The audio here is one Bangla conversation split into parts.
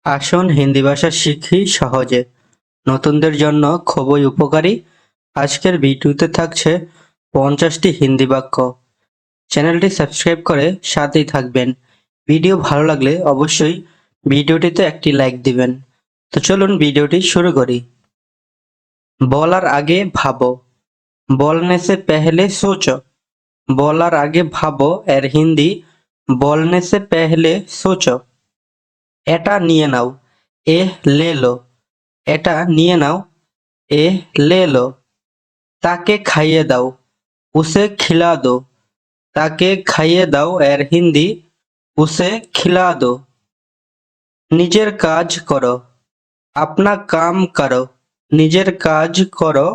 আসুন হিন্দি ভাষা শিখি সহজে। নতুনদের জন্য খুবই উপকারী। আজকের ভিডিওতে থাকছে 50টি হিন্দি বাক্য। চ্যানেলটি সাবস্ক্রাইব করে সাথেই থাকবেন। ভিডিও ভালো লাগলে অবশ্যই ভিডিওটিতে একটি লাইক দিবেন। তো চলুন ভিডিওটি শুরু করি। বলার আগে ভাবো। বলনে সে পেহলে সোচো। বলার আগে ভাবো এর হিন্দি বলনে সে পেহলে সোচো। এটা নিয়ে নাও। এহ লে লো। এটা নিয়ে নাও। এহ লে লো। তাকে খাইয়ে দাও। উসে খিলা দো। তাকে খাইয়ে দাও এর হিন্দি উসে খিলা দো। নিজের কাজ করো। আপনা কাম করো। নিজের কাজ করো।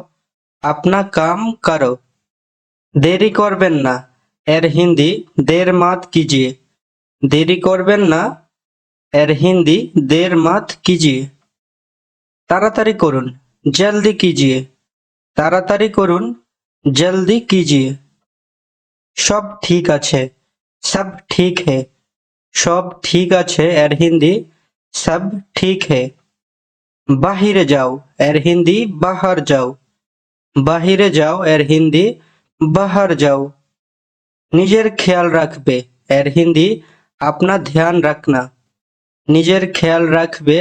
আপনা কাম করো। দেরি করবেন না এর হিন্দি দের মাত কিজিয়ে। দেরি করবেন না এর হিন্দি দের মাত কিজিয়ে। তাড়াতাড়ি করুন জলদি কিজিয়ে। তাড়াতাড়ি করুন জলদি কিজিয়ে। সব ঠিক আছে সব ঠিক হে। সব ঠিক আছে এর হিন্দি সব ঠিক হে। বাহিরে যাও এর হিন্দি বাহার যাও। বাহিরে যাও এর হিন্দি বাহার যাও। নিজের খেয়াল রাখবে এর হিন্দি আপনা ধ্যান রাখনা। নিজের খেয়াল রাখবে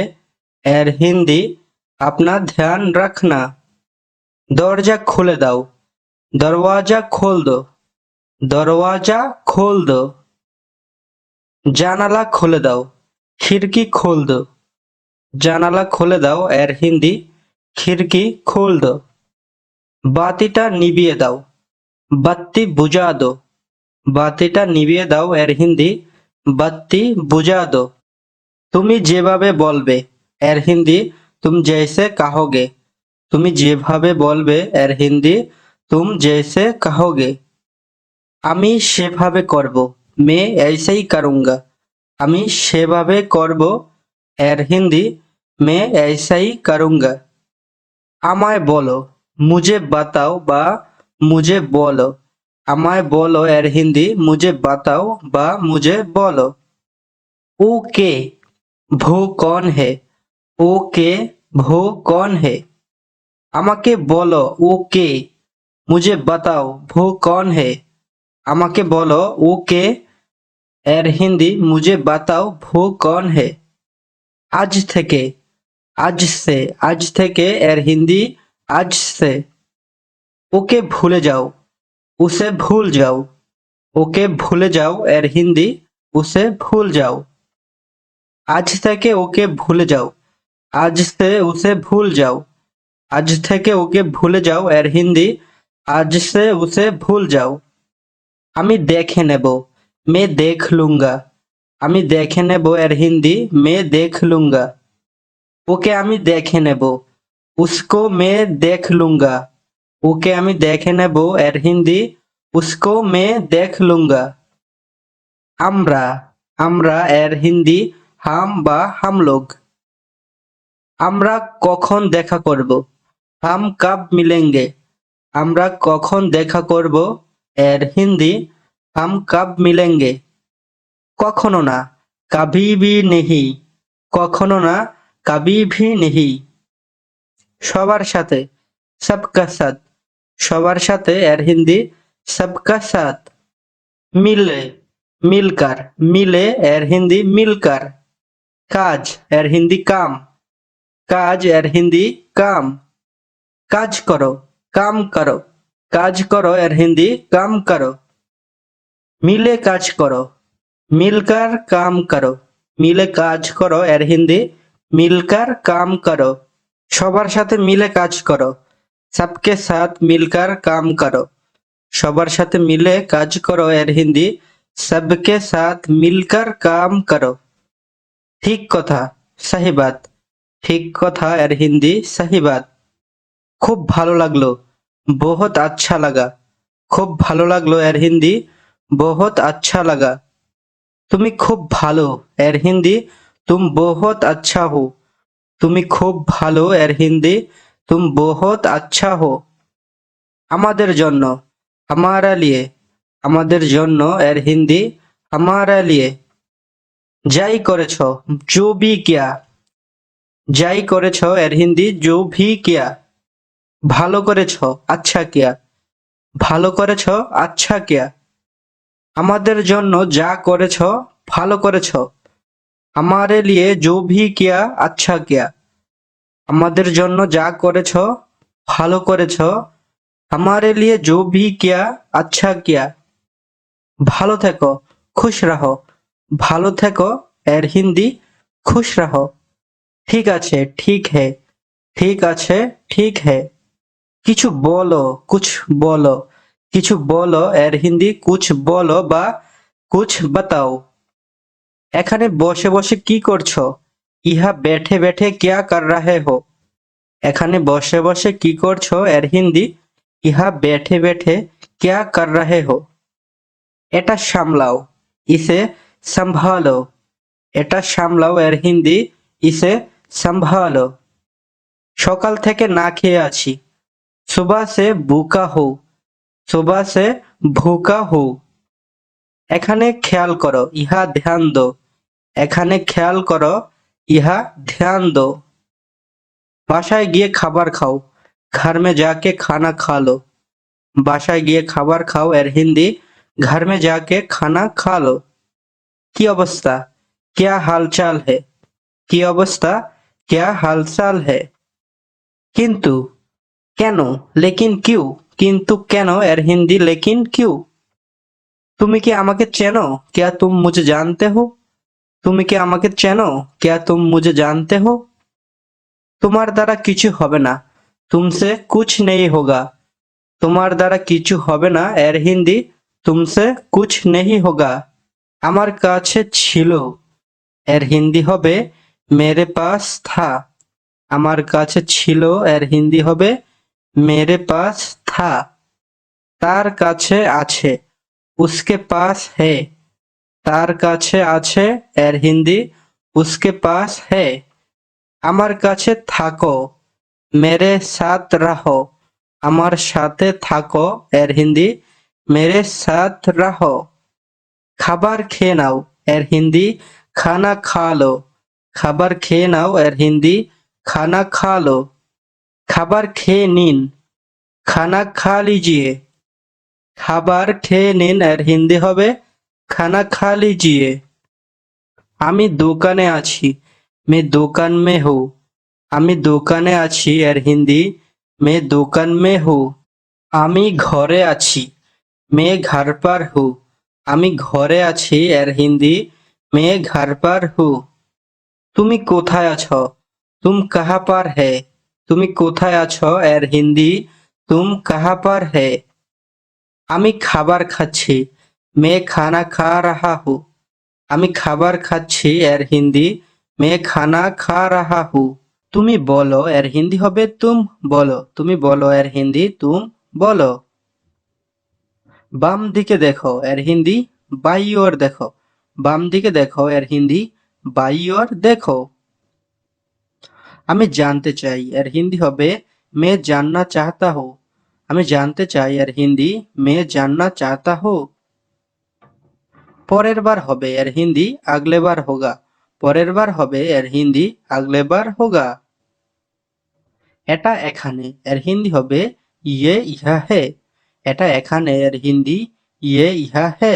এর হিন্দি আপনা ধ্যান রাখনা। দরজা খুলে দাও। দরওয়াজা খোল দো। দরওয়াজা খোল দো। জানালা খুলে দাও। খিড়কি খোল দো। জানালা খুলে দাও এর হিন্দি খিড়কি খোল দো। বাতিটা নিভিয়ে দাও। বাত্তি বুঝা দো। বাতিটা নিভিয়ে দাও এর হিন্দি বাত্তি বুঝা দো। তুমি যেভাবে বলবে এর হিন্দি তুম জৈসে কাহোগে। তুমি যেভাবে বলবে এর হিন্দি তুম জৈসে কাহোগে। আমি সেভাবে করব। मैं ऐसे ही करूँगा। আমি সেভাবে করব এর হিন্দি मैं ऐसा ही करूँगा। আমায় বলো মুঝে বাতাও বা মুঝে বলো। আমায় বলো এর হিন্দি মুঝে বাতাও বা মুঝে বলো। ও কে ভো কौन है। ও কে ভো कौन है। আমাকে বলো ও কে। মুঝে বাতাও ভো कौन है। আমাকে বলো ও কে এর হিন্দি মুঝে বাতাও ভো कौन है। আজ থেকে আজ সে। আজ থেকে এর হিন্দি আজ সে। ওকে ভুলে যাও। উসে ভুল যাও। ওকে ভুলে যাও এর হিন্দি উসে ভুল যাও। আজ থেকে ওকে ভুলে যাও। আজ সে উসে ভুল যাও। আজ থেকে ওকে ভুলে যাও এর হিন্দি আজ সে উসে ভুল যাও। আমি দেখে নেব मैं देख लूंगा। আমি দেখে নেব এর হিন্দি मैं देख लूंगा। ওকে আমি দেখে নেব उसको मैं देख लूंगा। ওকে আমি দেখে নেব এর হিন্দি उसको मैं देख लूंगा। আমরা আমরা এর হিন্দি হাম বা হাম লোগ। আমরা কখন দেখা করব হাম কাব মিলেঙ্গে। আমরা কখন দেখা করব এর হিন্দি হাম কাব মিলেঙ্গে। কখনো না কভি ভি নেহি। কখনো না কভি ভি নেহি। সবার সাথে সবকা সাথ। সবার সাথে এর হিন্দি সবকা সাথ। মিলে মিলকার। মিলে এর হিন্দি মিলকার। কাজ এর হিন্দি কাম। কাজ এর হিন্দি কাম। কাজ করো কাম করো। কাজ করো এর হিন্দি কাম করো। মিলে কাজ করো মিলকার কাম করো। মিলে কাজ করো এর হিন্দি মিলকার কাম করো। সবার সাথে মিলে কাজ করো सबके साथ मिलकर काम करो। সবার সাথে মিলে কাজ করো এর হিন্দি सबके साथ मिलकर काम करो। ঠিক কথা सही बात। ঠিক কথা এর হিন্দি सही बात। খুব ভালো লাগলো बहुत अच्छा लगा। খুব ভালো লাগলো এর হিন্দি बहुत अच्छा लगा। তুমি খুব ভালো এর হিন্দি तुम बहुत अच्छा हो। তুমি খুব ভালো এর হিন্দি तुम बहुत अच्छा हो। আমাদের জন্য हमारा लिए। আমাদের জন্য এর হিন্দি हमारा लिए। যাই করেছো जो भी किया। যাই করেছ এর হিন্দি जो भी किया। ভালো করেছ আচ্ছা কিয়া। ভালো করেছ আচ্ছা কিয়া। আমাদের জন্য যা করেছ ভালো করেছ। हमारे लिए जो भी किया अच्छा किया। আমাদের জন্য যা করেছ ভালো করেছ। हमारे लिए जो भी किया अच्छा किया। ভালো থেকো খুশ রাহো। ভালো থেকো এর হিন্দি খুশ রাহো। ঠিক আছে ঠিক হে। ঠিক আছে ঠিক হে। কিছু বলো কুছ বলো। কিছু বলো এর হিন্দি কুছ বলো বা কুছ বাতাও। এখানে বসে বসে কি করছো? ইহা বেঠে বেঠে ক্যা কর রাহে হো। এখানে বসে বসে কি করছো এর হিন্দি ইহা বেঠে বেঠে ক্যা কর রাহে হো। এটা সামলাও ইসে সম্ভালো। এটা সামলাও এর হিন্দি ইসে সম্ভালো। সকাল থেকে না খেয়ে আছি। सुबह से भूखा हूँ। सुबह से भूखा हूँ। এখানে খেয়াল করো ইহা ধ্যান দো। এখানে খেয়াল করো ইহা ধ্যান দো। বাসায় গিয়ে খাবার খাও। घर में जाके खाना खा लो। বাসায় গিয়ে খাবার খাও এর হিন্দি घर में जाके खाना खा लो। কি অবস্থা? क्या हालचाल है? কি অবস্থা? क्या हालचाल है? কিন্তু কেন लेकिन क्यों? কিন্তু কেন এর হিন্দি लेकिन क्यों? তুমি কি আমাকে চেনো? क्या तुम मुझे जानते हो? তুমি কি আমাকে চেনো? क्या तुम मुझे जानते हो? তোমার দ্বারা কিছু হবে না। तुमसे कुछ नहीं होगा। তোমার দ্বারা কিছু হবে না এর হিন্দি तुमसे कुछ नहीं होगा। আমার কাছে ছিল এর হিন্দি হবে मेरे पास था। আমার কাছে ছিল এর হিন্দি হবে मेरे पास था। তার কাছে আছে उसके पास है। তার কাছে আছে এর হিন্দি उसके पास है। আমার কাছে থাকো मेरे साथ रहो। আমার সাথে থাকো এর হিন্দি मेरे साथ रहो। খাবার খেয়ে নাও এর হিন্দি খানা খা লো। খাবার খেয়ে নাও এর হিন্দি খানা খা লো। খাবার খেয়ে নিন খানা খা লিজিয়ে। খাবার খেয়ে নিন এর হিন্দি হবে খানা খা লিজিয়ে। আমি দোকানে আছি मैं दुकान में हूँ। আমি দোকানে আছি এর হিন্দি मैं दुकान में हूँ। আমি ঘরে আছি मैं घर पर हूँ। আমি ঘরে আছি এর হিন্দি मैं घर पर हूँ। তুমি কোথায় আছো? तुम कहाँ पर है? তুমি কোথায় আছো এর হিন্দি तुम कहाँ पर है। আমি খাবার খাচ্ছি मैं खाना खा रहा हूँ। আমি খাবার খাচ্ছি এর হিন্দি मैं खाना खा रहा हूँ। তুমি বলো এর হিন্দি হবে তুম বলো। তুমি বলো এর হিন্দি তুম বলো। বাম দিকে দেখো এর হিন্দি বাই ওর দেখো। বাম দিকে দেখো এর হিন্দি বাই ওর দেখো। আমি জানতে চাই এর হিন্দি হবে मैं जानना चाहता हूँ। আমি জানতে চাই এর হিন্দি मैं जानना चाहता हूँ। পরের বার হবে এর হিন্দি আগলে বার হোগা। পরের বার হবে এর হিন্দি আগলে বার হোগা। এটা এখানে এর হিন্দি হবে ইয়ে ইহা হে। এটা এখানে এর হিন্দি ইয়ে ইহা হে।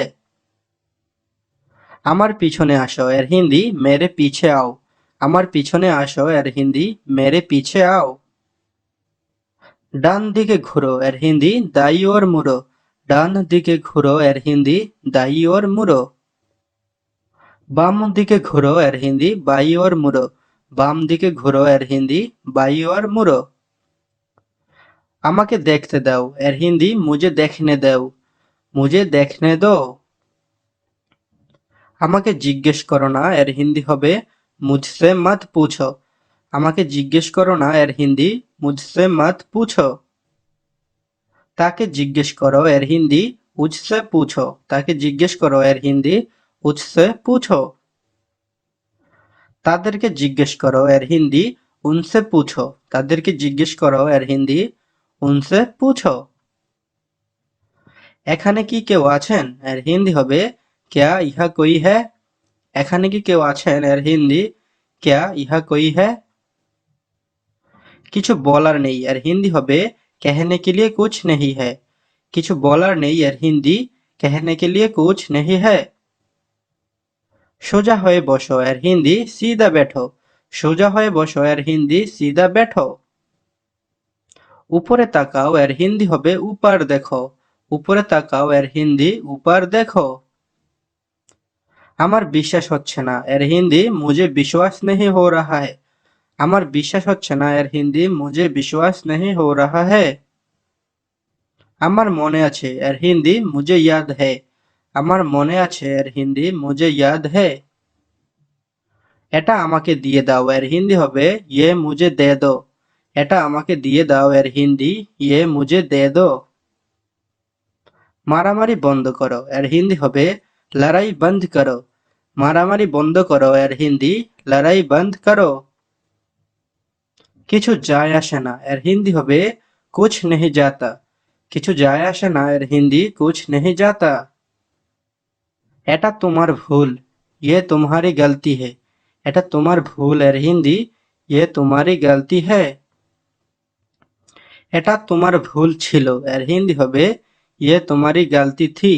আমার পিছনে আসো এর হিন্দি মেরে পিছে আও। আমার পিছনে আসো এর হিন্দি মেরে পিছে আও। ডান দিকে ঘুরো এর হিন্দি দাই ওর মুড়ো। ডান দিকে ঘুরো এর হিন্দি দাই ওর মুড়ো। বাম দিকে ঘুরো এর হিন্দি বাই ওর মুড়ো। বাম দিকে ঘুরো এর হিন্দি বাই ওর মুড়ো। আমাকে দেখতে দাও এর হিন্দি মুঝে দেখনে দাও। মুঝে দেখনে দো। আমাকে জিজ্ঞেস করো না এর হিন্দি হবে মুঝসে মত পুছো। আমাকে জিজ্ঞেস করো না এর হিন্দি মুঝসে মত পুছো। তাকে জিজ্ঞেস করো এর হিন্দি উঝসে পুছো। তাকে জিজ্ঞেস করো এর হিন্দি উঝসে পুছো। তাদেরকে জিজ্ঞেস করো এর হিন্দি উনসে পুছো। তাদেরকে জিজ্ঞেস করো এর হিন্দি উনসে পুছো। এখানে কি কেউ আছেন এর হিন্দি হবে ক্যা ইহা কোই হ্যায়। এখানে কি কেউ আছেন এর হিন্দি ক্যা ইহা কোই হ্যায়। কিছু বলার নেই আর হিন্দি হবে कहने के लिए कुछ नहीं है। কিছু বলার নেই আর হিন্দি कहने के लिए कुछ नहीं है। সোজা হয়ে বসো এর হিন্দি सीधा बैठो। সোজা হয়ে বসো এর হিন্দি सीधा बैठो। উপরে তাকাও এর হিন্দি হবে ऊपर देखो। উপরে তাকাও এর হিন্দি ऊपर देखो। আমার বিশ্বাস হচ্ছে না এর হিন্দি मुझे विश्वास नहीं हो रहा है। আমার বিশ্বাস হচ্ছে না এর হিন্দি मुझे विश्वास नहीं हो रहा है। আমার মনে আছে এর হিন্দি मुझे याद है। আমার মনে আছে এর হিন্দি मुझे याद है। এটা আমাকে দিয়ে দাও এর হিন্দি হবে ये मुझे दे दो। এটা আমাকে দিয়ে দাও এর হিন্দি ये मुझे दे दो। মারামারি বন্ধ করো এর হিন্দি হবে লড়াই বন্ধ করো। মারামারি বন্ধ করো এর হিন্দি লড়াই বন্ধ করো। কিছু যায় আসে না এর হিন্দি হবে कुछ नहीं जाता। কিছু যায় আসে না এর হিন্দি कुछ नहीं जाता। এটা তোমার ভুল ये तुम्हारी गलती है। এটা তোমার ভুল এর হিন্দি ये तुम्हारी गलती है। এটা তোমার ভুল ছিল এর হিন্দি হবে ये तुम्हारी गलती थी।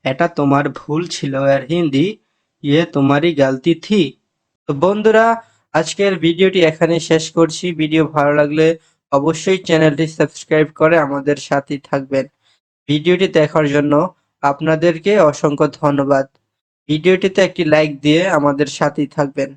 এটা তোমার ভুল ছিল এর হিন্দি ये तुम्हारी गलती थी। তো বন্ধুরা, আজকের ভিডিওটি এখানে শেষ করছি। ভিডিও ভালো লাগলে অবশ্যই চ্যানেলটি সাবস্ক্রাইব করে আমাদের সাথেই থাকবেন। ভিডিওটি দেখার জন্য আপনাদেরকে অসংখ্য ধন্যবাদ। ভিডিওটিতে একটি লাইক দিয়ে আমাদের সাথেই থাকবেন।